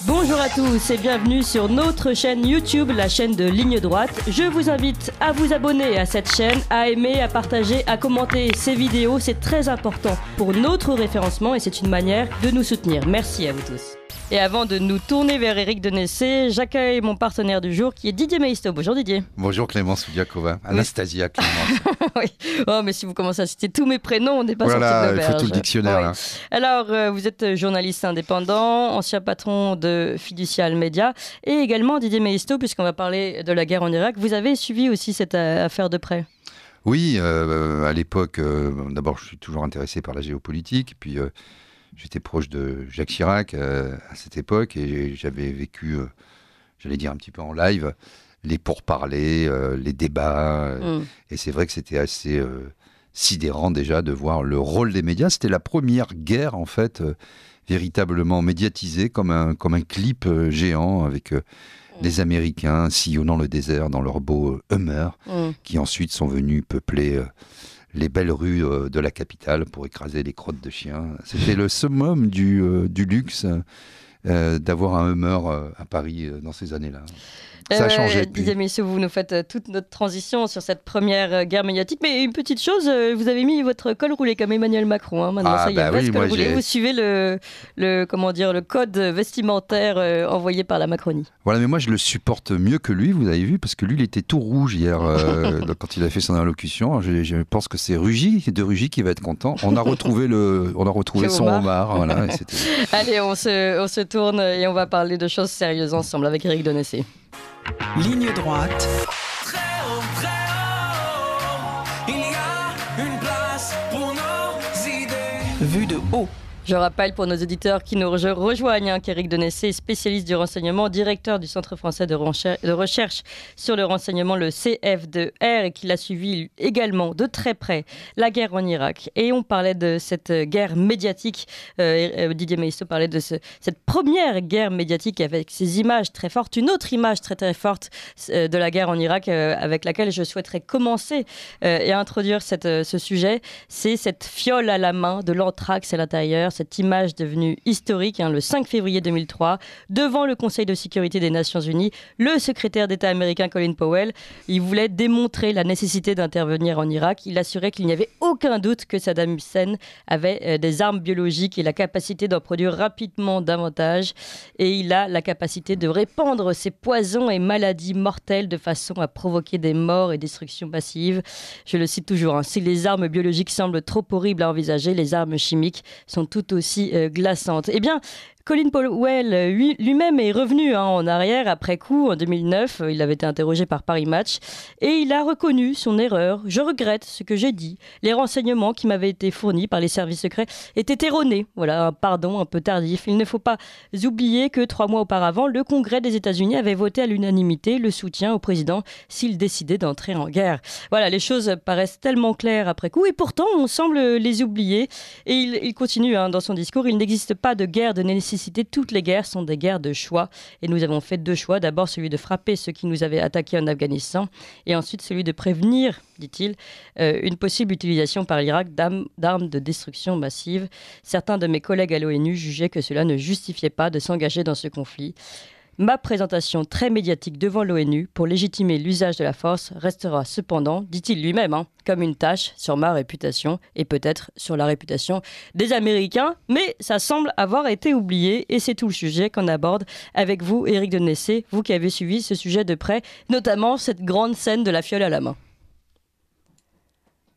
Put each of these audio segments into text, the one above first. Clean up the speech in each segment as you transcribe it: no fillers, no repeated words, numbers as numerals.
Bonjour à tous et bienvenue sur notre chaîne YouTube, la chaîne de Ligne Droite. Je vous invite à vous abonner à cette chaîne, à aimer, à partager, à commenter ces vidéos. C'est très important pour notre référencement et c'est une manière de nous soutenir. Merci à vous tous. Et avant de nous tourner vers Eric Denessé, j'accueille mon partenaire du jour qui est Didier Maisto. Bonjour Didier. Bonjour Clémence Oudiakova. Anastasia Clémence. Oui. Oh, mais si vous commencez à citer tous mes prénoms, on n'est pas sorti de Voilà, il l'auberge. faut tout le dictionnaire. Oui. Là. Alors, vous êtes journaliste indépendant, ancien patron de Fiducial Média et également Didier Maisto, puisqu'on va parler de la guerre en Irak. Vous avez suivi aussi cette affaire de près? Oui, à l'époque, d'abord je suis toujours intéressé par la géopolitique, puis j'étais proche de Jacques Chirac à cette époque et j'avais vécu, j'allais dire un petit peu en live, les pourparlers, les débats. Et c'est vrai que c'était assez sidérant déjà de voir le rôle des médias. C'était la première guerre en fait véritablement médiatisée comme un clip géant avec des Américains sillonnant le désert dans leur beau Hummer qui ensuite sont venus peupler les belles rues de la capitale pour écraser les crottes de chiens. C'était le summum du luxe d'avoir un Hummer à Paris dans ces années-là. Ça a changé. Didier Maisto, vous nous faites toute notre transition sur cette première guerre médiatique. Mais une petite chose, vous avez mis votre col roulé comme Emmanuel Macron. Hein. Maintenant, ça y est, oui, col roulé. Vous suivez le code vestimentaire envoyé par la Macronie. Voilà, mais moi je le supporte mieux que lui, vous avez vu, parce que lui il était tout rouge hier quand il a fait son allocution. Je pense que c'est Rugy qui va être content. On a retrouvé son homard. Voilà, allez, on se tourne et on va parler de choses sérieuses ensemble avec Eric Denessé. Ligne droite. Très haut, il y a une place pour nos idées. Vue de haut. Je rappelle pour nos auditeurs qui nous rejoignent qu'Eric Denessé est spécialiste du renseignement, directeur du Centre français de recherche sur le renseignement, le CF2R, et qu'il a suivi également de très près la guerre en Irak. Et on parlait de cette guerre médiatique, Didier Maisto parlait de cette première guerre médiatique avec ces images très fortes, une autre image très très forte de la guerre en Irak avec laquelle je souhaiterais commencer et introduire ce sujet, c'est cette fiole à la main de l'anthrax à l'intérieur. Cette image devenue historique, le 5 février 2003, devant le Conseil de sécurité des Nations Unies, le secrétaire d'État américain Colin Powell, il voulait démontrer la nécessité d'intervenir en Irak. Il assurait qu'il n'y avait aucun doute que Saddam Hussein avait des armes biologiques et la capacité d'en produire rapidement davantage. Et il a la capacité de répandre ses poisons et maladies mortelles de façon à provoquer des morts et destructions massives. Je le cite toujours, si les armes biologiques semblent trop horribles à envisager, les armes chimiques sont tout aussi glaçante. Eh bien, Colin Powell lui-même est revenu en arrière après coup en 2009. Il avait été interrogé par Paris Match et il a reconnu son erreur. Je regrette ce que j'ai dit. Les renseignements qui m'avaient été fournis par les services secrets étaient erronés. Voilà, un pardon un peu tardif. Il ne faut pas oublier que 3 mois auparavant, le Congrès des États-Unis avait voté à l'unanimité le soutien au président s'il décidait d'entrer en guerre. Voilà, les choses paraissent tellement claires après coup et pourtant on semble les oublier. Et il continue dans son discours. Il n'existe pas de guerre de nécessité. Toutes les guerres sont des guerres de choix. Et nous avons fait 2 choix. D'abord, celui de frapper ceux qui nous avaient attaqués en Afghanistan. Et ensuite, celui de prévenir, dit-il, une possible utilisation par l'Irak d'armes de destruction massive. Certains de mes collègues à l'ONU jugeaient que cela ne justifiait pas de s'engager dans ce conflit. Ma présentation très médiatique devant l'ONU pour légitimer l'usage de la force restera cependant, dit-il lui-même, comme une tâche sur ma réputation et peut-être sur la réputation des Américains. Mais ça semble avoir été oublié et c'est tout le sujet qu'on aborde avec vous, Eric Denessé, vous qui avez suivi ce sujet de près, notamment cette grande scène de la fiole à la main.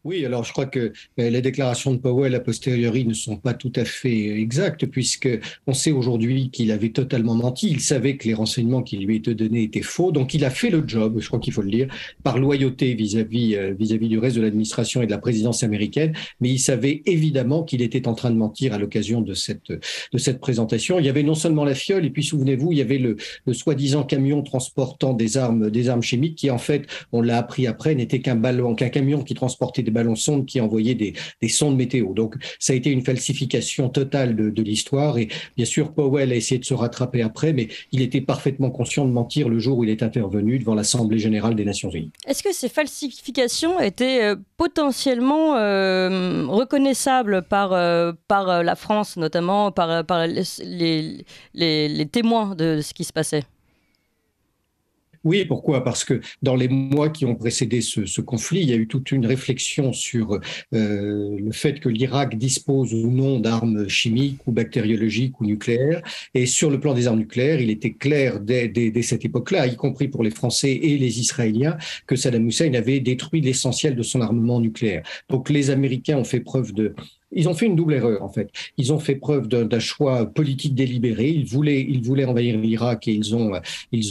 Oui, alors je crois que les déclarations de Powell a posteriori ne sont pas tout à fait exactes puisque on sait aujourd'hui qu'il avait totalement menti. Il savait que les renseignements qui lui étaient donnés étaient faux, donc il a fait le job, je crois qu'il faut le dire, par loyauté vis-à-vis du reste de l'administration et de la présidence américaine, mais il savait évidemment qu'il était en train de mentir à l'occasion de cette présentation. Il y avait non seulement la fiole, et puis souvenez-vous, il y avait le soi-disant camion transportant des armes chimiques qui en fait, on l'a appris après, n'était qu'un camion qui transportait des ballons sondes qui envoyaient des sondes météo. Donc, ça a été une falsification totale de l'histoire. Et bien sûr, Powell a essayé de se rattraper après, mais il était parfaitement conscient de mentir le jour où il est intervenu devant l'Assemblée générale des Nations unies. Est-ce que ces falsifications étaient potentiellement reconnaissables par la France, notamment par les témoins de ce qui se passait? Oui, pourquoi? Parce que dans les mois qui ont précédé ce conflit, il y a eu toute une réflexion sur le fait que l'Irak dispose ou non d'armes chimiques ou bactériologiques ou nucléaires. Et sur le plan des armes nucléaires, il était clair dès cette époque-là, y compris pour les Français et les Israéliens, que Saddam Hussein avait détruit l'essentiel de son armement nucléaire. Donc les Américains ont fait preuve ils ont fait une double erreur, en fait. Ils ont fait preuve d'un choix politique délibéré. Ils voulaient envahir l'Irak et ils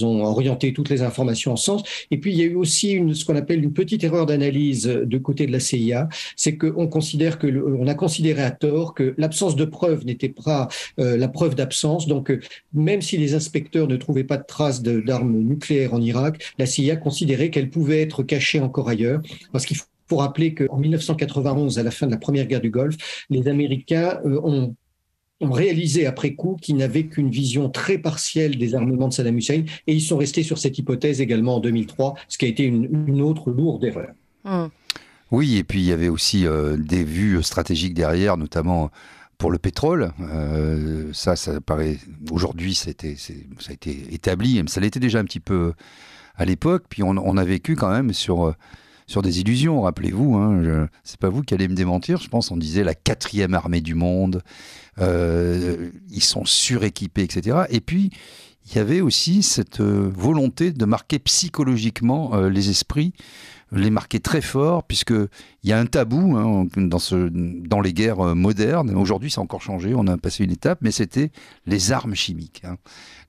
ont orienté toutes les informations en ce sens. Et puis, il y a eu aussi ce qu'on appelle une petite erreur d'analyse du côté de la CIA. C'est qu'on a considéré à tort que l'absence de preuve n'était pas la preuve d'absence. Donc, même si les inspecteurs ne trouvaient pas de traces d'armes nucléaires en Irak, la CIA considérait qu'elles pouvaient être cachées encore ailleurs. Parce qu'il faut rappeler qu'en 1991, à la fin de la première guerre du Golfe, les Américains ont réalisé après coup qu'ils n'avaient qu'une vision très partielle des armements de Saddam Hussein et ils sont restés sur cette hypothèse également en 2003, ce qui a été une autre lourde erreur. Oui, et puis il y avait aussi des vues stratégiques derrière, notamment pour le pétrole. Ça paraît... Aujourd'hui, ça a été établi, mais ça l'était déjà un petit peu à l'époque. Puis on a vécu quand même sur des illusions, rappelez-vous, c'est pas vous qui allez me démentir, je pense, on disait la 4e armée du monde, ils sont suréquipés, etc. Et puis, il y avait aussi cette volonté de marquer psychologiquement les esprits, les marquer très fort, puisqu'il y a un tabou dans les guerres modernes. Aujourd'hui, ça a encore changé, on a passé une étape, mais c'était les armes chimiques.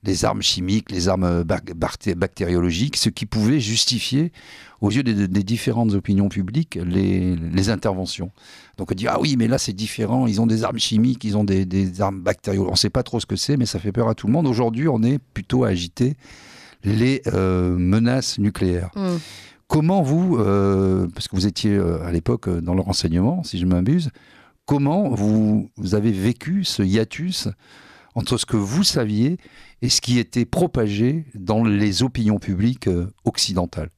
Les armes chimiques, les armes bactériologiques, ce qui pouvait justifier, aux yeux des différentes opinions publiques, les interventions. Donc on dit, ah oui, mais là c'est différent, ils ont des armes chimiques, ils ont des armes bactériologiques. On ne sait pas trop ce que c'est, mais ça fait peur à tout le monde. Aujourd'hui, on est plutôt à agiter les menaces nucléaires. Comment vous, parce que vous étiez à l'époque dans le renseignement, si je ne m'abuse, comment vous avez vécu ce hiatus entre ce que vous saviez et ce qui était propagé dans les opinions publiques occidentales?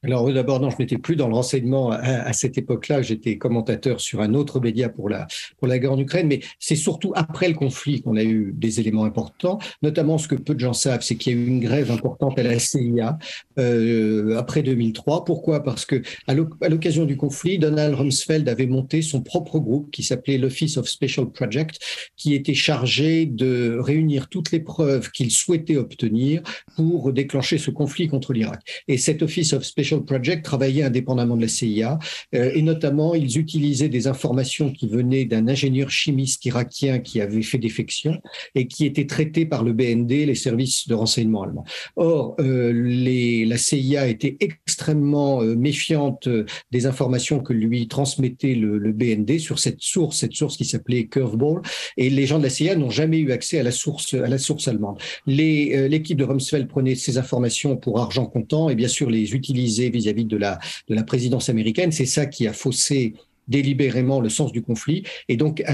Alors d'abord, non, je n'étais plus dans le renseignement à cette époque-là. J'étais commentateur sur un autre média pour la guerre en Ukraine, mais c'est surtout après le conflit qu'on a eu des éléments importants. Notamment, ce que peu de gens savent, c'est qu'il y a eu une grève importante à la CIA après 2003. Pourquoi? Parce que à l'occasion du conflit, Donald Rumsfeld avait monté son propre groupe qui s'appelait l'Office of Special Projects, qui était chargé de réunir toutes les preuves qu'il souhaitait obtenir pour déclencher ce conflit contre l'Irak. Et cet Office of Special Project travaillait indépendamment de la CIA et notamment ils utilisaient des informations qui venaient d'un ingénieur chimiste irakien qui avait fait défection et qui était traité par le BND, les services de renseignement allemands. Or, la CIA était extrêmement méfiante des informations que lui transmettait le BND sur cette source qui s'appelait Curveball, et les gens de la CIA n'ont jamais eu accès à la source allemande. L'équipe de Rumsfeld prenait ces informations pour argent comptant et bien sûr les utilisait vis-à-vis de la présidence américaine. C'est ça qui a faussé délibérément le sens du conflit. Et donc,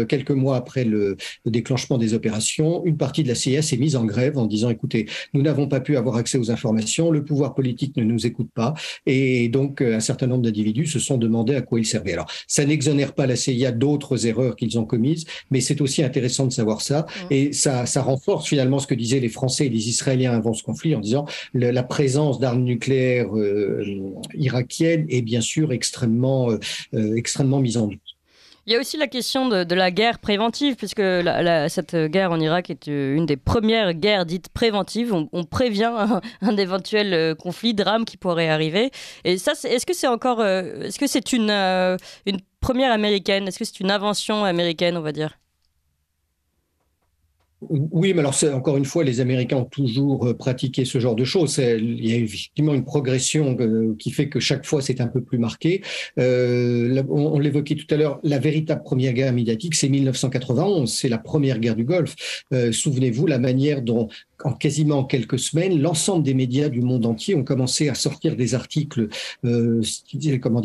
quelques mois après le déclenchement des opérations, une partie de la CIA s'est mise en grève en disant, écoutez, nous n'avons pas pu avoir accès aux informations, le pouvoir politique ne nous écoute pas. Et donc, un certain nombre d'individus se sont demandé à quoi ils servaient. Alors, ça n'exonère pas la CIA d'autres erreurs qu'ils ont commises, mais c'est aussi intéressant de savoir ça. Et ça renforce finalement ce que disaient les Français et les Israéliens avant ce conflit en disant la présence d'armes nucléaires irakiennes est bien sûr extrêmement mise en doute. Il y a aussi la question de la guerre préventive, puisque cette guerre en Irak est une des premières guerres dites préventives. On prévient un éventuel conflit, drame qui pourrait arriver. Et ça, est-ce que c'est une première américaine? Est-ce que c'est une invention américaine, on va dire? Oui, mais alors encore une fois, les Américains ont toujours pratiqué ce genre de choses. Il y a effectivement une progression qui fait que chaque fois c'est un peu plus marqué. On l'évoquait tout à l'heure, la véritable première guerre médiatique, c'est 1991, c'est la première guerre du Golfe. Souvenez-vous la manière dont en quasiment quelques semaines, l'ensemble des médias du monde entier ont commencé à sortir des articles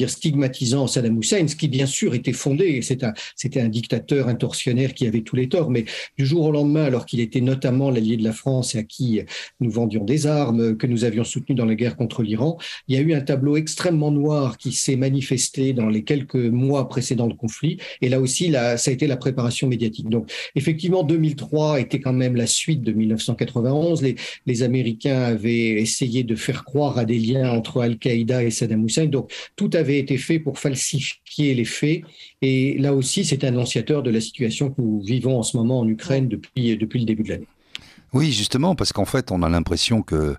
stigmatisant Saddam Hussein, ce qui bien sûr était fondé. C'était un dictateur, un tortionnaire qui avait tous les torts, mais du jour au lendemain, alors qu'il était notamment l'allié de la France et à qui nous vendions des armes, que nous avions soutenues dans la guerre contre l'Iran, il y a eu un tableau extrêmement noir qui s'est manifesté dans les quelques mois précédant le conflit. Et là aussi, ça a été la préparation médiatique. Donc, effectivement, 2003 était quand même la suite de 1991. Les Américains avaient essayé de faire croire à des liens entre Al-Qaïda et Saddam Hussein. Donc, tout avait été fait pour falsifier les faits. Et là aussi, c'est annonciateur de la situation que nous vivons en ce moment en Ukraine depuis le début de l'année. Oui, justement, parce qu'en fait, on a l'impression que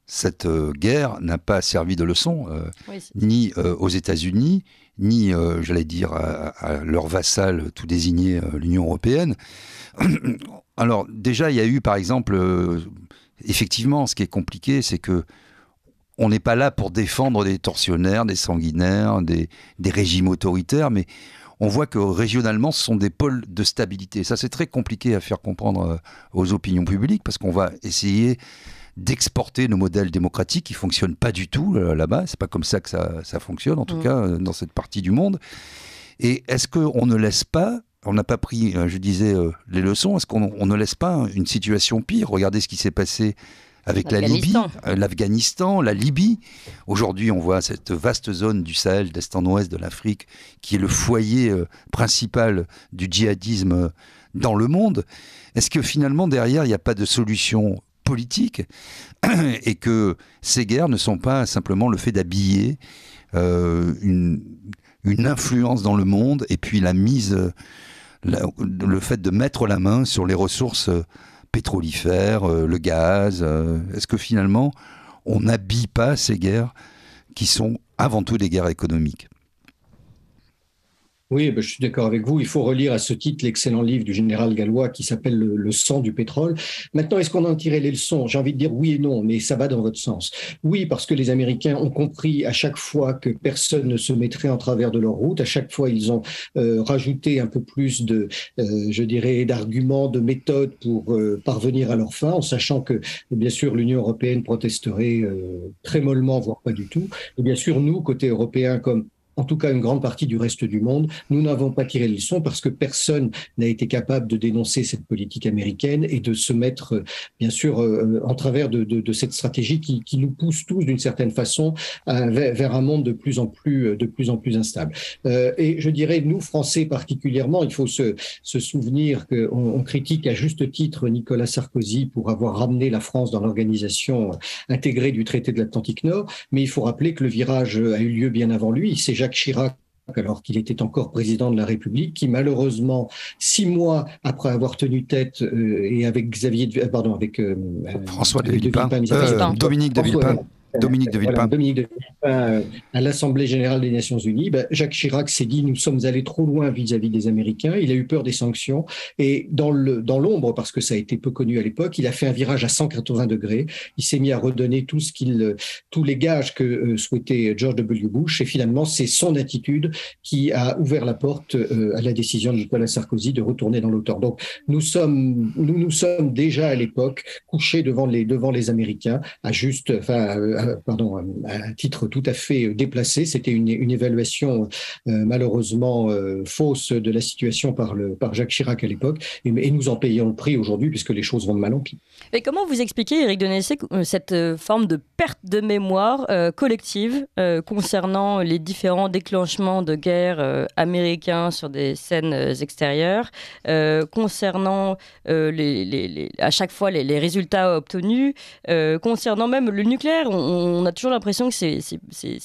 cette guerre n'a pas servi de leçon, ni aux États-Unis, ni, j'allais dire, à leur vassal tout désigné, l'Union européenne. Alors déjà, il y a eu par exemple, effectivement, ce qui est compliqué, c'est que on n'est pas là pour défendre des tortionnaires, des sanguinaires, des régimes autoritaires, mais on voit que régionalement, ce sont des pôles de stabilité. Ça, c'est très compliqué à faire comprendre aux opinions publiques, parce qu'on va essayer d'exporter nos modèles démocratiques qui ne fonctionnent pas du tout là-bas. C'est pas comme ça que ça fonctionne, en tout cas, dans cette partie du monde. Et est-ce qu'on ne laisse pas... On n'a pas pris, je disais, les leçons. Est-ce qu'on ne laisse pas une situation pire ? Regardez ce qui s'est passé avec la Libye, l'Afghanistan, la Libye. Aujourd'hui, on voit cette vaste zone du Sahel, d'est en ouest de l'Afrique, qui est le foyer principal du djihadisme dans le monde. Est-ce que finalement, derrière, il n'y a pas de solution politique et que ces guerres ne sont pas simplement le fait d'habiller une influence dans le monde et puis le fait de mettre la main sur les ressources pétrolifères, le gaz. Est-ce que finalement, on n'habille pas ces guerres qui sont avant tout des guerres économiques ? Oui, je suis d'accord avec vous. Il faut relire à ce titre l'excellent livre du général gallois qui s'appelle Le sang du pétrole. Maintenant, est-ce qu'on en tirait les leçons ? J'ai envie de dire oui et non, mais ça va dans votre sens. Oui, parce que les Américains ont compris à chaque fois que personne ne se mettrait en travers de leur route. À chaque fois, ils ont rajouté un peu plus d'arguments, de méthodes pour parvenir à leur fin, en sachant que, bien sûr, l'Union européenne protesterait très mollement, voire pas du tout. Et bien sûr, nous, côté européen, comme en tout cas une grande partie du reste du monde, nous n'avons pas tiré les leçons parce que personne n'a été capable de dénoncer cette politique américaine et de se mettre, bien sûr, en travers de cette stratégie qui nous pousse tous d'une certaine façon vers un monde de plus en plus instable. Et je dirais, nous, Français particulièrement, il faut se souvenir qu'on critique à juste titre Nicolas Sarkozy pour avoir ramené la France dans l'organisation intégrée du traité de l'Atlantique Nord, mais il faut rappeler que le virage a eu lieu bien avant lui. C'est Jacques Chirac, alors qu'il était encore président de la République, qui malheureusement, 6 mois après avoir tenu tête et avec François de Villepin, Dominique de Villepin. Dominique de Villepin. Dominique de Villepin à l'Assemblée générale des Nations Unies, Jacques Chirac s'est dit nous sommes allés trop loin vis-à-vis des Américains. Il a eu peur des sanctions et dans l'ombre, parce que ça a été peu connu à l'époque, il a fait un virage à 180 degrés. Il s'est mis à redonner tous les gages que souhaitait George W. Bush et finalement c'est son attitude qui a ouvert la porte à la décision de Nicolas Sarkozy de retourner dans l'OTAN. Donc nous sommes déjà à l'époque couchés devant les Américains à un titre tout à fait déplacé. C'était une évaluation malheureusement fausse de la situation par Jacques Chirac à l'époque, et nous en payons le prix aujourd'hui puisque les choses vont de mal en pis. Et comment vous expliquez, Éric de Nessé, cette forme de perte de mémoire collective concernant les différents déclenchements de guerre américains sur des scènes extérieures, concernant à chaque fois les résultats obtenus, concernant même le nucléaire? On a toujours l'impression que c'est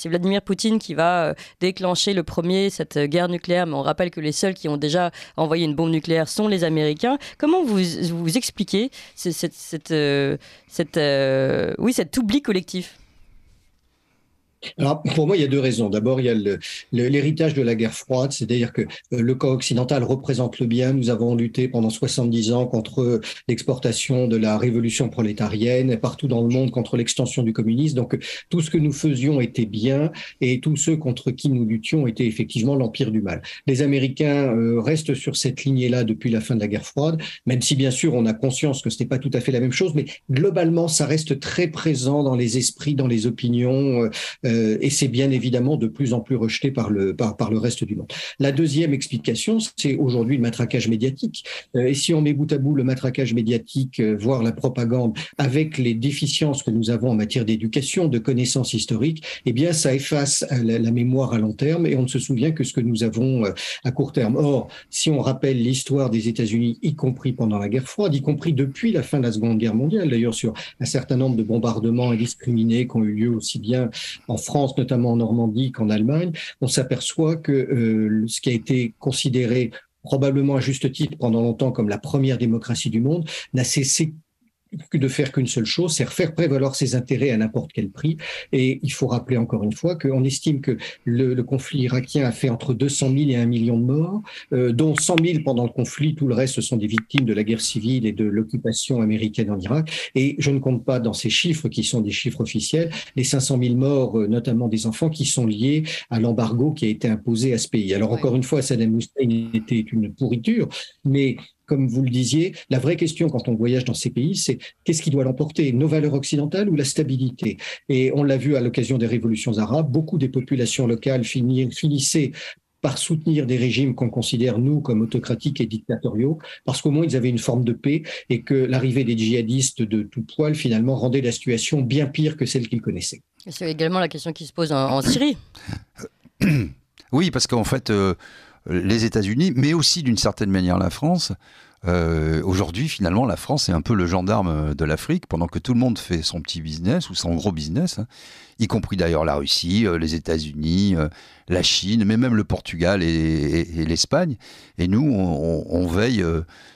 Vladimir Poutine qui va déclencher le premier cette guerre nucléaire, mais on rappelle que les seuls qui ont déjà envoyé une bombe nucléaire sont les Américains. Comment vous expliquez cet oubli collectif ? Alors, pour moi, il y a deux raisons. D'abord, il y a l'héritage de la guerre froide, c'est-à-dire que le camp occidental représente le bien. Nous avons lutté pendant 70 ans contre l'exportation de la révolution prolétarienne, partout dans le monde contre l'extension du communisme. Donc, tout ce que nous faisions était bien et tous ceux contre qui nous luttions étaient effectivement l'empire du mal. Les Américains restent sur cette lignée-là depuis la fin de la guerre froide, même si bien sûr on a conscience que ce n'est pas tout à fait la même chose, mais globalement, ça reste très présent dans les esprits, dans les opinions. Et c'est bien évidemment de plus en plus rejeté par le reste du monde. La deuxième explication, c'est aujourd'hui le matraquage médiatique. Et si on met bout à bout le matraquage médiatique, voire la propagande, avec les déficiences que nous avons en matière d'éducation, de connaissances historiques, eh bien ça efface la mémoire à long terme et on ne se souvient que ce que nous avons à court terme. Or, si on rappelle l'histoire des États-Unis, y compris pendant la guerre froide, y compris depuis la fin de la Seconde Guerre mondiale, d'ailleurs sur un certain nombre de bombardements indiscriminés qui ont eu lieu aussi bien en France, notamment en Normandie, qu'en Allemagne, on s'aperçoit que ce qui a été considéré probablement à juste titre pendant longtemps comme la première démocratie du monde n'a cessé que de faire qu'une seule chose, c'est faire prévaloir ses intérêts à n'importe quel prix. Et il faut rappeler encore une fois qu'on estime que le conflit irakien a fait entre 200 000 et 1 million de morts, dont 100 000 pendant le conflit, tout le reste ce sont des victimes de la guerre civile et de l'occupation américaine en Irak. Et je ne compte pas dans ces chiffres qui sont des chiffres officiels, les 500 000 morts, notamment des enfants, qui sont liés à l'embargo qui a été imposé à ce pays. Alors encore une fois, Saddam Hussein était une pourriture, mais comme vous le disiez, la vraie question quand on voyage dans ces pays, c'est qu'est-ce qui doit l'emporter, nos valeurs occidentales ou la stabilité? Et on l'a vu à l'occasion des révolutions arabes, beaucoup des populations locales finissaient par soutenir des régimes qu'on considère, nous, comme autocratiques et dictatoriaux, parce qu'au moins ils avaient une forme de paix et que l'arrivée des djihadistes de tout poil, finalement, rendait la situation bien pire que celle qu'ils connaissaient. Et c'est également la question qui se pose en Syrie. Oui, parce qu'en fait, les États-Unis, mais aussi d'une certaine manière la France, aujourd'hui, finalement, la France est un peu le gendarme de l'Afrique, pendant que tout le monde fait son petit business ou son gros business, hein, y compris d'ailleurs la Russie, les États-Unis, la Chine, mais même le Portugal et l'Espagne. Et nous, on veille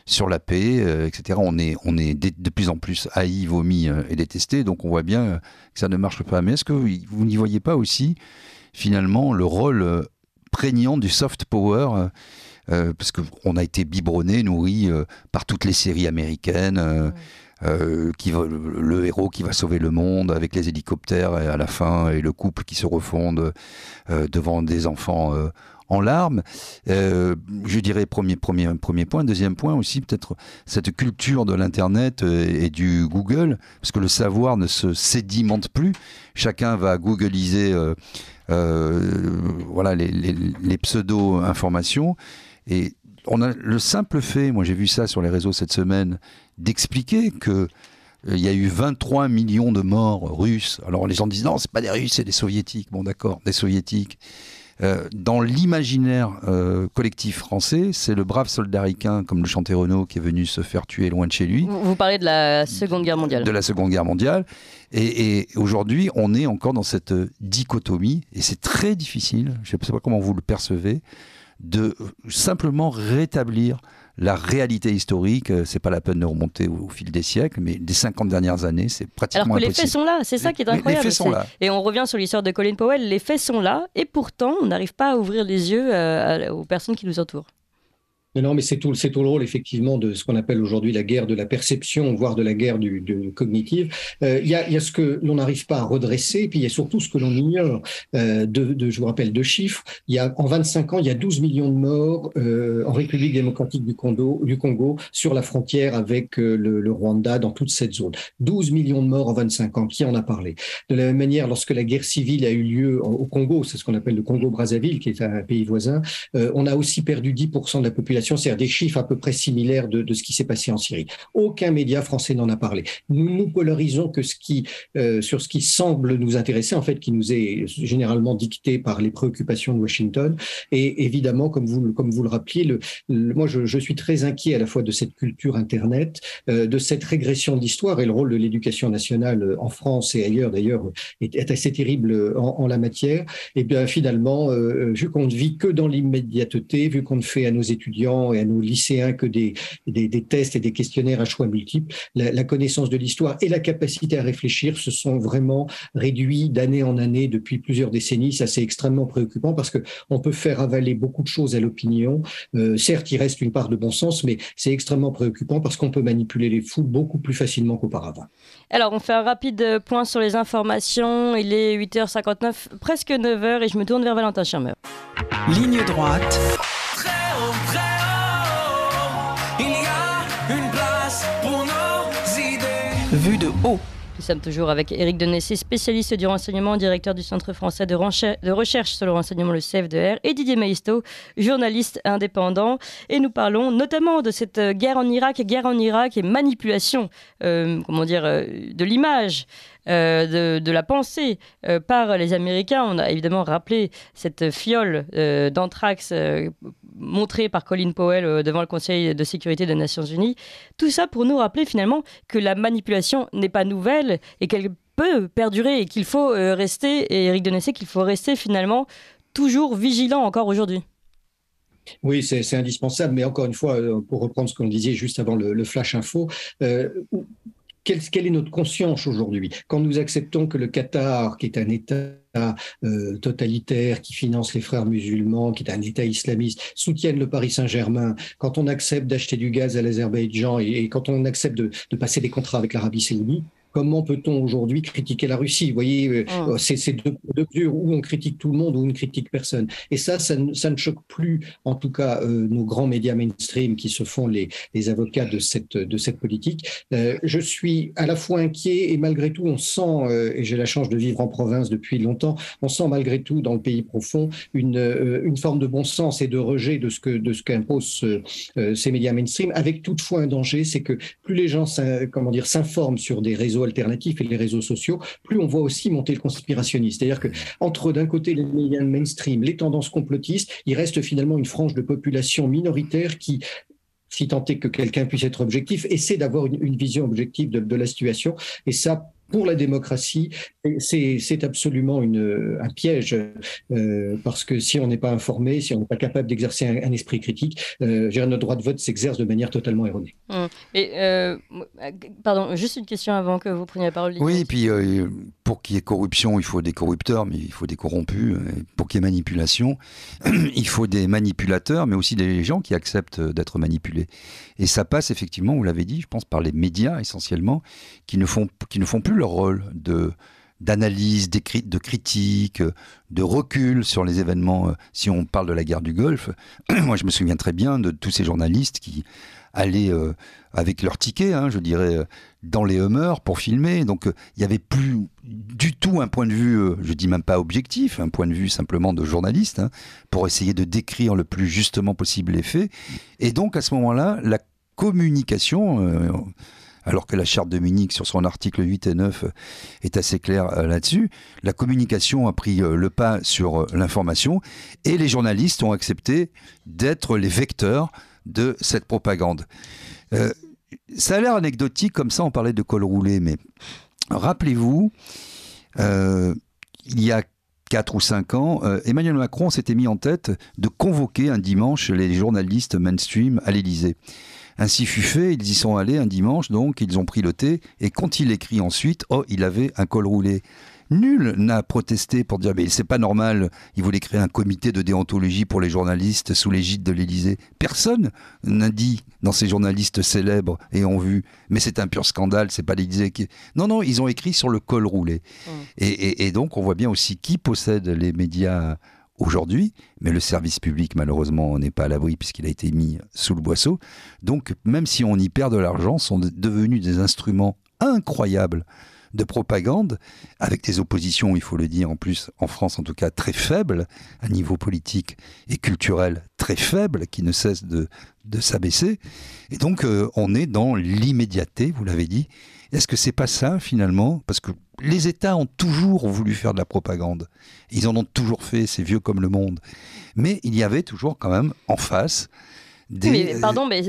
sur la paix, etc. On est de plus en plus haïs, vomis et détestés, donc on voit bien que ça ne marche pas. Mais est-ce que vous n'y voyez pas aussi, finalement, le rôle prégnant du soft power, parce qu'on a été biberonné, nourri par toutes les séries américaines, le héros qui va sauver le monde avec les hélicoptères à la fin et le couple qui se refonde devant des enfants en larmes. Je dirais premier point. Deuxième point aussi, peut-être cette culture de l'Internet et du Google, parce que le savoir ne se sédimente plus. Chacun va googliser voilà, les pseudo-informations. Et on a le simple fait, moi j'ai vu ça sur les réseaux cette semaine, d'expliquer que il y a eu 23 millions de morts russes. Alors les gens disent non, c'est pas des Russes, c'est des Soviétiques. Bon d'accord, des Soviétiques. Dans l'imaginaire collectif français, c'est le brave soldat ricain, comme le chantait Renaud, qui est venu se faire tuer loin de chez lui. Vous parlez de la Seconde Guerre mondiale. De la Seconde Guerre mondiale. Et aujourd'hui, on est encore dans cette dichotomie, et c'est très difficile, je ne sais pas comment vous le percevez, de simplement rétablir la réalité historique. C'est pas la peine de remonter au fil des siècles, mais des 50 dernières années, c'est pratiquement impossible. Alors que impossible. les faits sont là, c'est ça qui est incroyable. Les faits sont là. Et on revient sur l'histoire de Colin Powell, les faits sont là, et pourtant, on n'arrive pas à ouvrir les yeux aux personnes qui nous entourent. Non, mais c'est tout le rôle, effectivement, de ce qu'on appelle aujourd'hui la guerre de la perception, voire de la guerre cognitive. Il y a ce que l'on n'arrive pas à redresser, et puis il y a surtout ce que l'on ignore. Je vous rappelle deux chiffres. En 25 ans, il y a 12 millions de morts en République démocratique du Congo sur la frontière avec le Rwanda, dans toute cette zone. 12 millions de morts en 25 ans. Qui en a parlé? De la même manière, lorsque la guerre civile a eu lieu au Congo, c'est ce qu'on appelle le Congo-Brazzaville, qui est un pays voisin, on a aussi perdu 10% de la population. C'est-à-dire des chiffres à peu près similaires de ce qui s'est passé en Syrie. Aucun média français n'en a parlé. Nous nous polarisons que sur ce qui semble nous intéresser, en fait, qui nous est généralement dicté par les préoccupations de Washington. Et évidemment, comme vous le rappeliez, moi, je suis très inquiet à la fois de cette culture Internet, de cette régression de l'histoire, et le rôle de l'éducation nationale en France et ailleurs, d'ailleurs, est assez terrible en la matière. Et bien, finalement, vu qu'on ne vit que dans l'immédiateté, vu qu'on ne fait à nos étudiants étudiants et à nos lycéens que des tests et des questionnaires à choix multiples, la connaissance de l'histoire et la capacité à réfléchir se sont vraiment réduits d'année en année depuis plusieurs décennies. Ça, c'est extrêmement préoccupant parce qu'on peut faire avaler beaucoup de choses à l'opinion. Certes, il reste une part de bon sens, mais c'est extrêmement préoccupant parce qu'on peut manipuler les foules beaucoup plus facilement qu'auparavant. Alors, on fait un rapide point sur les informations. Il est 8h59, presque 9h, et je me tourne vers Valentin Schirmer. Ligne droite. Très haut, il y a une place pour nos idées. Vue de haut. Nous sommes toujours avec Éric de Nessé, spécialiste du renseignement, directeur du Centre français de recherche sur le renseignement, le CFDR, et Didier Maisto, journaliste indépendant. Et nous parlons notamment de cette guerre en Irak et manipulation, de l'image. De la pensée par les Américains. On a évidemment rappelé cette fiole d'anthrax montrée par Colin Powell devant le Conseil de sécurité des Nations Unies. Tout ça pour nous rappeler finalement que la manipulation n'est pas nouvelle et qu'elle peut perdurer et qu'il faut rester, et Éric de Nessé, qu'il faut rester finalement toujours vigilant encore aujourd'hui. Oui, c'est indispensable, mais encore une fois, pour reprendre ce qu'on disait juste avant le Flash Info, quelle est notre conscience aujourd'hui? Quand nous acceptons que le Qatar, qui est un État totalitaire, qui finance les frères musulmans, qui est un État islamiste, soutienne le Paris Saint-Germain, quand on accepte d'acheter du gaz à l'Azerbaïdjan et quand on accepte de passer des contrats avec l'Arabie saoudite, comment peut-on aujourd'hui critiquer la Russie? Vous voyez, c'est deux mesures où on critique tout le monde ou on ne critique personne. Et ça ne choque plus, en tout cas, nos grands médias mainstream qui se font les avocats de cette politique. Je suis à la fois inquiet et malgré tout, on sent, et j'ai la chance de vivre en province depuis longtemps, on sent malgré tout dans le pays profond une forme de bon sens et de rejet de ce qu'imposent ces médias mainstream, avec toutefois un danger, c'est que plus les gens s'informent sur des réseaux alternatifs et les réseaux sociaux, plus on voit aussi monter le conspirationnisme. C'est-à-dire que entre d'un côté les médias mainstream, les tendances complotistes, il reste finalement une frange de population minoritaire qui, si tant est que quelqu'un puisse être objectif, essaie d'avoir une vision objective de la situation. Et ça, pour la démocratie, c'est absolument un piège, parce que si on n'est pas informé, si on n'est pas capable d'exercer un esprit critique, notre droit de vote s'exerce de manière totalement erronée. Pardon, juste une question avant que vous preniez la parole. Oui, et puis pour qu'il y ait corruption, il faut des corrupteurs, mais il faut des corrompus. Pour qu'il y ait manipulation, il faut des manipulateurs, mais aussi des gens qui acceptent d'être manipulés. Et ça passe effectivement, vous l'avez dit, je pense, par les médias essentiellement, qui ne font plus leur rôle d'analyse, de critique, de recul sur les événements. Si on parle de la guerre du Golfe, moi je me souviens très bien de tous ces journalistes qui allaient avec leur ticket, je dirais, dans les Hummers pour filmer. Donc il n'y avait plus du tout un point de vue, je dis même pas objectif, un point de vue simplement de journaliste, pour essayer de décrire le plus justement possible les faits. Et donc à ce moment-là, la communication... alors que la charte de Munich, sur son article 8 et 9, est assez claire là-dessus, la communication a pris le pas sur l'information et les journalistes ont accepté d'être les vecteurs de cette propagande. Ça a l'air anecdotique, comme ça on parlait de col roulé, mais rappelez-vous, il y a 4 ou 5 ans, Emmanuel Macron s'était mis en tête de convoquer un dimanche les journalistes mainstream à l'Élysée. Ainsi fut fait, ils y sont allés un dimanche, donc ils ont pris le thé, et quand il écrit ensuite, il avait un col roulé. Nul n'a protesté pour dire mais c'est pas normal, il voulait créer un comité de déontologie pour les journalistes sous l'égide de l'Élysée. Personne n'a dit dans ces journalistes célèbres et en vue, mais c'est un pur scandale, c'est pas l'Élysée qui... Non, ils ont écrit sur le col roulé. Et donc on voit bien aussi qui possède les médias aujourd'hui, mais le service public malheureusement n'est pas à l'abri puisqu'il a été mis sous le boisseau. Donc même si on y perd de l'argent, sont devenus des instruments incroyables de propagande, avec des oppositions, il faut le dire, en plus, en France en tout cas, très faibles, à niveau politique et culturel très faible, qui ne cesse de s'abaisser. Et donc, on est dans l'immédiateté, vous l'avez dit. Est-ce que c'est pas ça, finalement? Parce que les États ont toujours voulu faire de la propagande. Ils en ont toujours fait, c'est vieux comme le monde. Mais il y avait toujours quand même, en face, Mais pardon, mais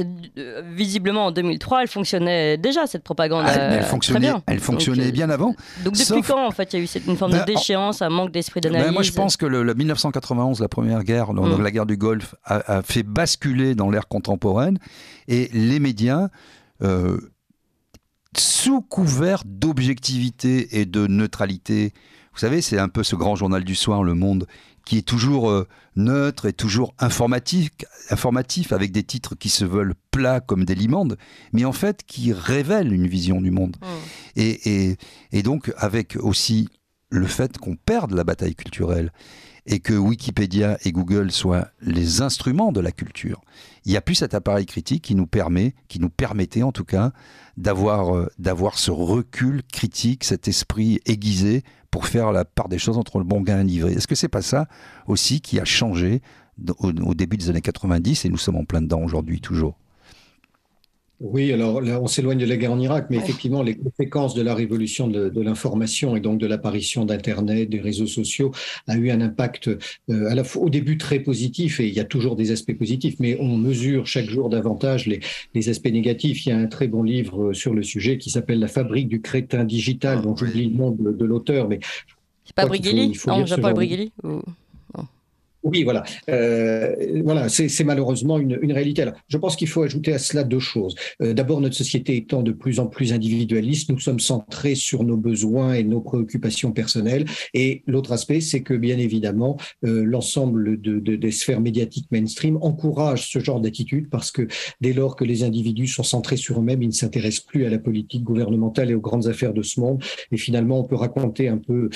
visiblement en 2003, elle fonctionnait déjà, cette propagande. Elle très bien. fonctionnait bien avant. Donc depuis quand, en fait, il y a eu une forme de déchéance, un manque d'esprit d'analyse? Moi, je pense que le 1991, la première guerre, la guerre du Golfe, a fait basculer dans l'ère contemporaine, et les médias, sous couvert d'objectivité et de neutralité, vous savez, c'est un peu ce grand journal du soir, Le Monde, qui est toujours neutre et toujours informatif, avec des titres qui se veulent plats comme des limandes, mais en fait qui révèlent une vision du monde. Et donc avec aussi le fait qu'on perde la bataille culturelle et que Wikipédia et Google soient les instruments de la culture. Il n'y a plus cet appareil critique qui nous permettait en tout cas d'avoir ce recul critique, cet esprit aiguisé pour faire la part des choses entre le bon grain et l'ivraie. Est-ce que c'est pas ça aussi qui a changé au début des années 90, et nous sommes en plein dedans aujourd'hui toujours? Oui, alors là, on s'éloigne de la guerre en Irak, mais effectivement, les conséquences de la révolution de l'information et donc de l'apparition d'Internet, des réseaux sociaux, a eu un impact à la fois au début très positif, et il y a toujours des aspects positifs, mais on mesure chaque jour davantage les aspects négatifs. Il y a un très bon livre sur le sujet qui s'appelle La fabrique du crétin digital, dont j'oublie le nom de l'auteur, mais... C'est pas Briguelli? Non, Jean-Paul Briguelli Oui, voilà. Voilà, c'est malheureusement une réalité. Alors, je pense qu'il faut ajouter à cela deux choses. D'abord, notre société étant de plus en plus individualiste, nous sommes centrés sur nos besoins et nos préoccupations personnelles. Et l'autre aspect, c'est que, bien évidemment, l'ensemble des sphères médiatiques mainstream encouragent ce genre d'attitude, parce que dès lors que les individus sont centrés sur eux-mêmes, ils ne s'intéressent plus à la politique gouvernementale et aux grandes affaires de ce monde. Et finalement, on peut raconter un peu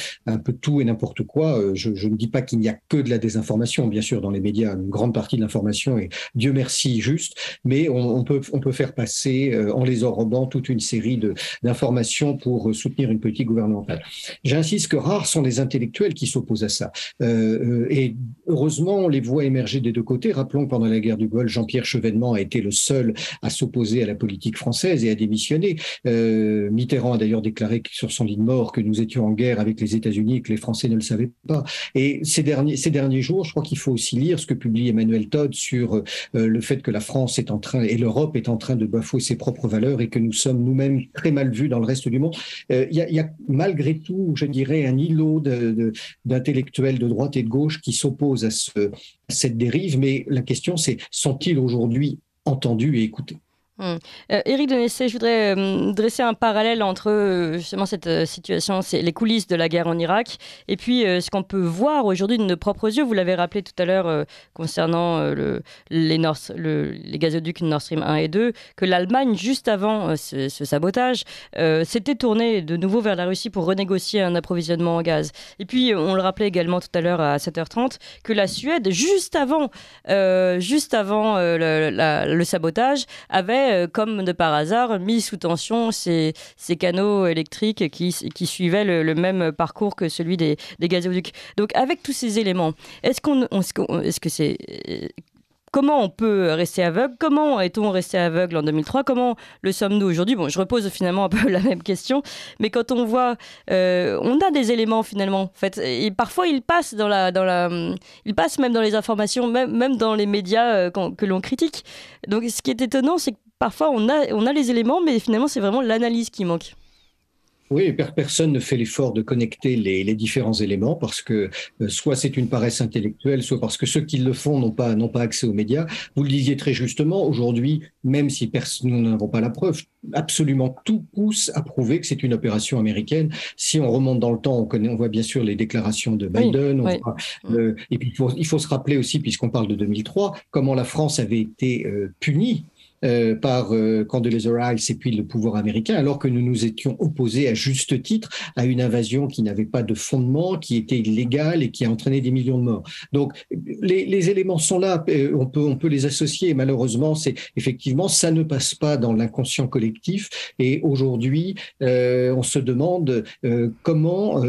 tout et n'importe quoi. Je ne dis pas qu'il n'y a que de la désinformation. Bien sûr, dans les médias, une grande partie de l'information est, Dieu merci, juste, mais on peut faire passer, en les enrobant, toute une série d'informations pour soutenir une politique gouvernementale. J'insiste que rares sont les intellectuels qui s'opposent à ça. Et heureusement, on les voit émerger des deux côtés. Rappelons que pendant la guerre du Golfe, Jean-Pierre Chevènement a été le seul à s'opposer à la politique française et à démissionner. Mitterrand a d'ailleurs déclaré sur son lit de mort que nous étions en guerre avec les États-Unis et que les Français ne le savaient pas. Et ces derniers jours, je crois qu'il faut aussi lire ce que publie Emmanuel Todd sur le fait que la France est en train, et l'Europe est en train de bafouer ses propres valeurs, et que nous sommes nous-mêmes très mal vus dans le reste du monde. Il y a malgré tout, je dirais, un îlot d'intellectuels de droite et de gauche qui s'opposent à cette dérive, mais la question c'est, sont-ils aujourd'hui entendus et écoutés? Éric de Nessé, je voudrais dresser un parallèle entre justement cette situation, c'est les coulisses de la guerre en Irak, et puis ce qu'on peut voir aujourd'hui de nos propres yeux. Vous l'avez rappelé tout à l'heure concernant les gazoducs Nord Stream 1 et 2, que l'Allemagne, juste avant ce sabotage, s'était tournée de nouveau vers la Russie pour renégocier un approvisionnement en gaz. Et puis, on le rappelait également tout à l'heure à 7h30, que la Suède, juste avant le sabotage, avait comme de par hasard, mis sous tension ces canaux électriques qui suivaient le même parcours que celui des gazoducs. Donc, avec tous ces éléments, comment on peut rester aveugle? Comment est-on resté aveugle en 2003? Comment le sommes-nous aujourd'hui? Bon, je repose finalement un peu la même question, mais quand on voit, on a des éléments finalement, en fait, et parfois ils passent ils passent même dans les informations, même dans les médias que l'on critique. Donc, ce qui est étonnant, c'est que parfois on a les éléments, mais finalement c'est vraiment l'analyse qui manque. Oui, personne ne fait l'effort de connecter les différents éléments, parce que soit c'est une paresse intellectuelle, soit parce que ceux qui le font n'ont pas accès aux médias. Vous le disiez très justement, aujourd'hui, même si nous n'avons pas la preuve, absolument tout pousse à prouver que c'est une opération américaine. Si on remonte dans le temps, on voit bien sûr les déclarations de Biden. Et puis il faut se rappeler aussi, puisqu'on parle de 2003, comment la France avait été punie par Condoleezza Rice et puis le pouvoir américain, alors que nous nous étions opposés à juste titre à une invasion qui n'avait pas de fondement, qui était illégale et qui a entraîné des millions de morts. Donc les éléments sont là, on peut les associer, et malheureusement effectivement ça ne passe pas dans l'inconscient collectif, et aujourd'hui on se demande comment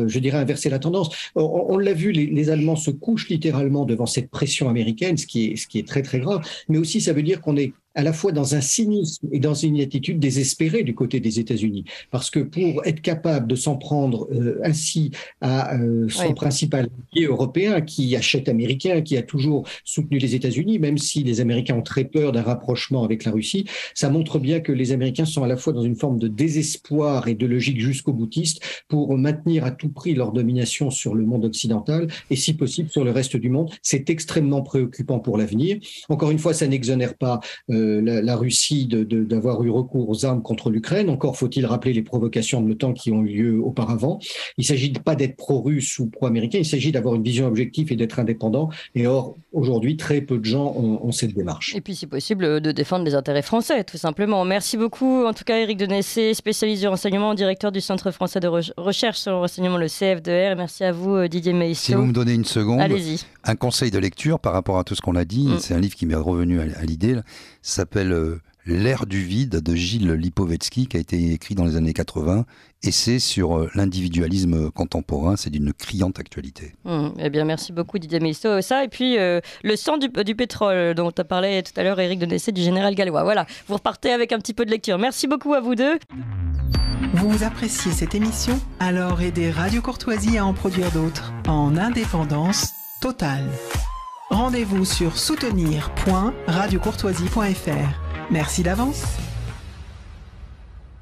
je dirais inverser la tendance. On l'a vu, les Allemands se couchent littéralement devant cette pression américaine, ce qui est très très grave, mais aussi ça veut dire qu'on est à la fois dans un cynisme et dans une attitude désespérée du côté des États-Unis. Parce que pour être capable de s'en prendre ainsi à son principal allié européen, qui achète américain, qui a toujours soutenu les États-Unis, même si les Américains ont très peur d'un rapprochement avec la Russie, ça montre bien que les Américains sont à la fois dans une forme de désespoir et de logique jusqu'au boutiste pour maintenir à tout prix leur domination sur le monde occidental et si possible sur le reste du monde. C'est extrêmement préoccupant pour l'avenir. Encore une fois, ça n'exonère pas la Russie d'avoir eu recours aux armes contre l'Ukraine. Encore faut-il rappeler les provocations de l'OTAN qui ont eu lieu auparavant. Il ne s'agit pas d'être pro-russe ou pro-américain, il s'agit d'avoir une vision objective et d'être indépendant. Et or, aujourd'hui, très peu de gens ont cette démarche. Et puis, si possible, de défendre les intérêts français, tout simplement. Merci beaucoup, en tout cas, Éric Denessé, spécialiste du renseignement, directeur du Centre français de recherche sur le renseignement, le CF2R. Merci à vous, Didier Maisto. Si vous me donnez une seconde, allez-y. Un conseil de lecture par rapport à tout ce qu'on a dit, c'est un livre qui m'est revenu à l'idée, là. Ça s'appelle L'ère du vide de Gilles Lipovetsky, qui a été écrit dans les années 80, et c'est sur l'individualisme contemporain, c'est d'une criante actualité. Eh bien, merci beaucoup Didier Maisto. Ça, et puis le sang du pétrole dont tu as parlé tout à l'heure, Éric Denessé, du général gallois. Voilà, vous repartez avec un petit peu de lecture. Merci beaucoup à vous deux. Vous appréciez cette émission? Alors aidez Radio Courtoisie à en produire d'autres, en indépendance totale. Rendez-vous sur soutenir.radiocourtoisie.fr. Merci d'avance.